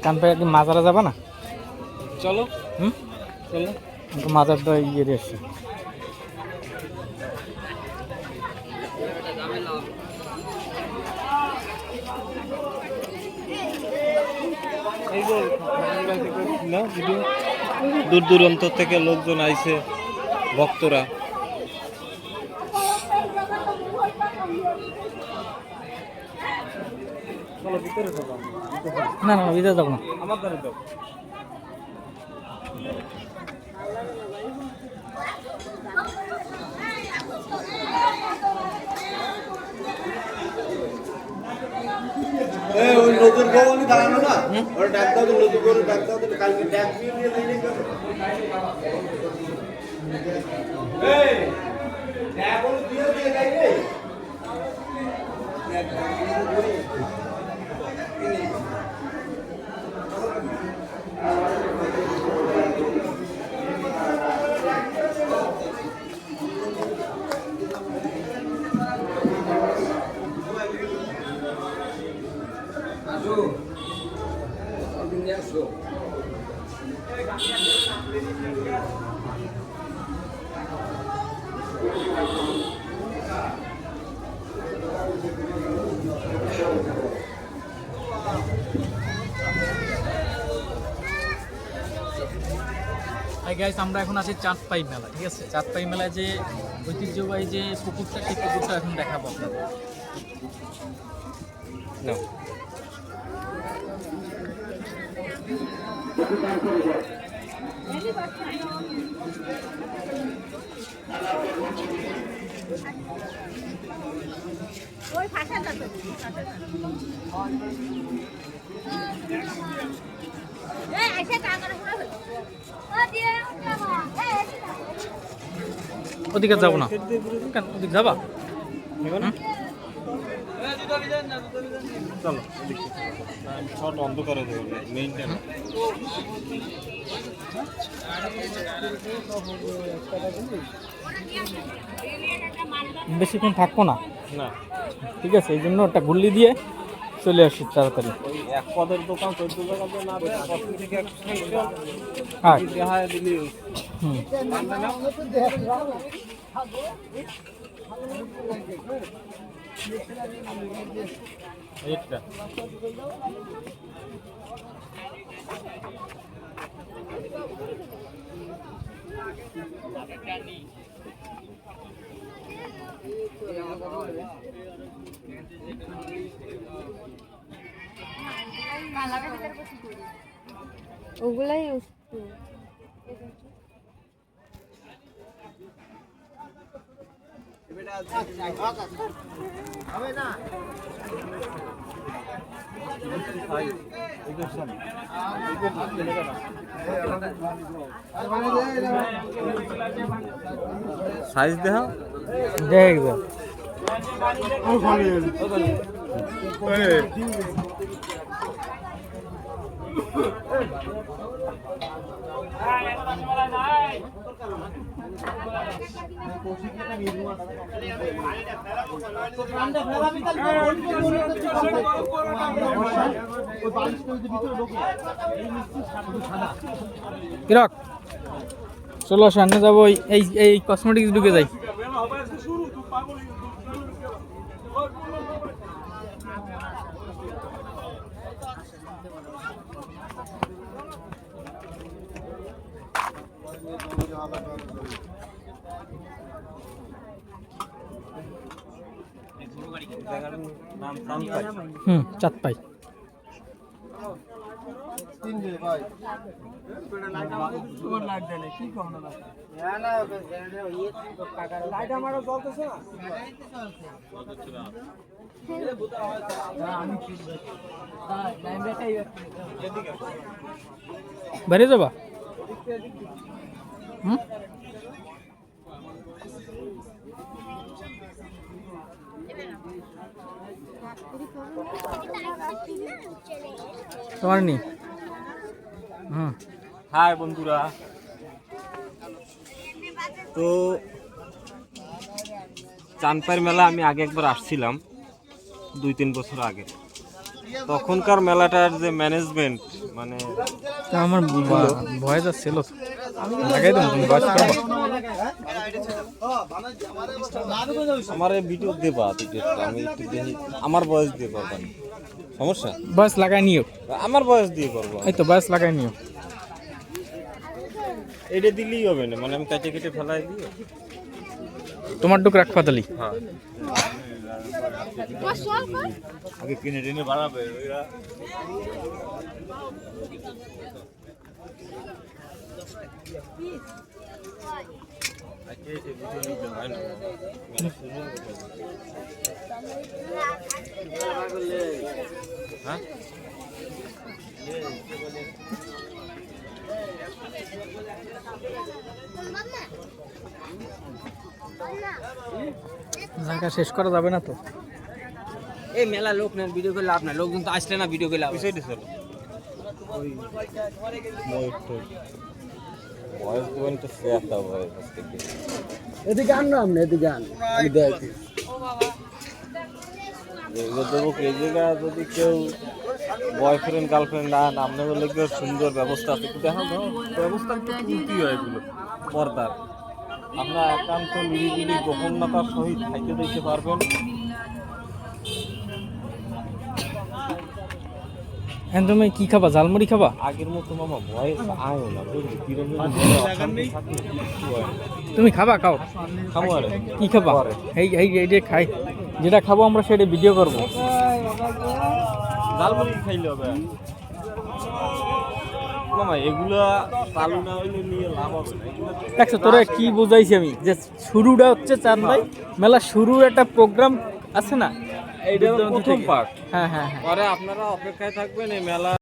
চাঁদপাই একদিন মাজারে যাবা না? চলো চলো মাজারটা ইয়ে এসছে। দূর দূরান্ত থেকে লোকজন আইছে, ভক্তরা। না না ভিতরে যাবো না। আমার দ্বারা যাও। ওই নতুন বউ আমি দাঁড়ানো না, ওরা ডাক দাও, নতুন করে ডাক দাও, কালকে ডাক দিয়ে দিয়ে দিই গাইস, আমরা এখন আছি চাঁদপাই মেলা। ঠিক আছে, চাঁদপাই মেলায় যে ঐতিহ্যবাহী যে পুকুরটা, সেই পুকুরটা এখন দেখাবো আপনাদের। ওদিকে যাবো না কেন? ওদিকে যাবা? চলো শট বন্ধ করে দেবো, মেইনটা না। বেশিক্ষণ থাকবো না। না, ঠিক আছে, এই জন্য একটা গুল্লি দিয়ে চলে আসি তাড়াতাড়ি। ওই এক পদের দোকান 14 টাকাতে না দেয়, থেকে হ্যাঁ, দেখা দিলি। হুম, এইটা ওগুলাই সাইজ দেখা দেখবে। কিরক চলো সামনে যাবো, এই এই কসমেটিক্স ঢুকে যাই। চাঁদপাই। বাইরে যাবা? তোমার নি। হাই বন্ধুরা, তো চাঁদপাইয়ের মেলা আমি আগে একবার আসছিলাম 2-3 বছর আগে। তখনকার মেলাটার যে ম্যানেজমেন্ট মানে তা আমার ভয় যাচ্ছিল তো। আমি লাগাই দেবো, তুমি বয়স করবা। আমার এই ভিডিও দেবা টিকিটটা আমি একটু দেখি আমার বয়স দিয়ে করবেন সমস্যা বয়স লাগাই নিও, আমার বয়স দিয়ে করবো এই তো বয়স লাগাই নিও। এটা দিলেই হবে না মানে আমি কেটে কেটে ফেলাই দিই তোমার ডুক রাখবা তালি। হ্যাঁ আগে কিনে টেনে বানাবে ওইরা হ্যাঁ জায়গা শেষ করা যাবে না তো। এই মেলা লোক না ভিডিও করে লাভ না, লোকজন তো আসলে না ভিডিও করে লাভ। পিছিয়ে দিছিল বয়স দেবেন তো সে একটা বয়স আজকে এদিকে আন না, আমরা এদিকে আন, আমি দেখি। এগুলো দেবো এই জায়গায় যদি কেউ বয়ফ্রেন্ড গার্লফ্রেন্ড না নামনে বলে কেউ সুন্দর ব্যবস্থা আছে একটু দেখা দাও ব্যবস্থা একটু কি হয় এগুলো পর্দার আপনার একান্ত নিরিবিলি গোপনতার সহিত খাইতে দিতে পারবেন। হ্যাঁ তুমি কি খাবা, ঝালমুড়ি খাবা? আগের মতো মামা ভয়েস আয়ও না বুঝলি কিরকম তুমি খাবা, খাও। খাবো আরে কি খাবা? এই এই এইটা খাই, যেটা খাবো আমরা সেটা ভিডিও করবো। জালমুড়ি খাইলে হবে মামা এগুলা চালু না হইলে নিয়ে লাভ হবে না এগুলো দেখছো তোরা কি বুঝাইছি আমি, যে শুরুটা হচ্ছে চাঁদনাই মেলা শুরুর একটা প্রোগ্রাম আছে না, এইটা প্রথম পার্ট হ্যাঁ হ্যাঁ হ্যাঁ। পরে আপনারা অপেক্ষায় থাকবেন এই মেলা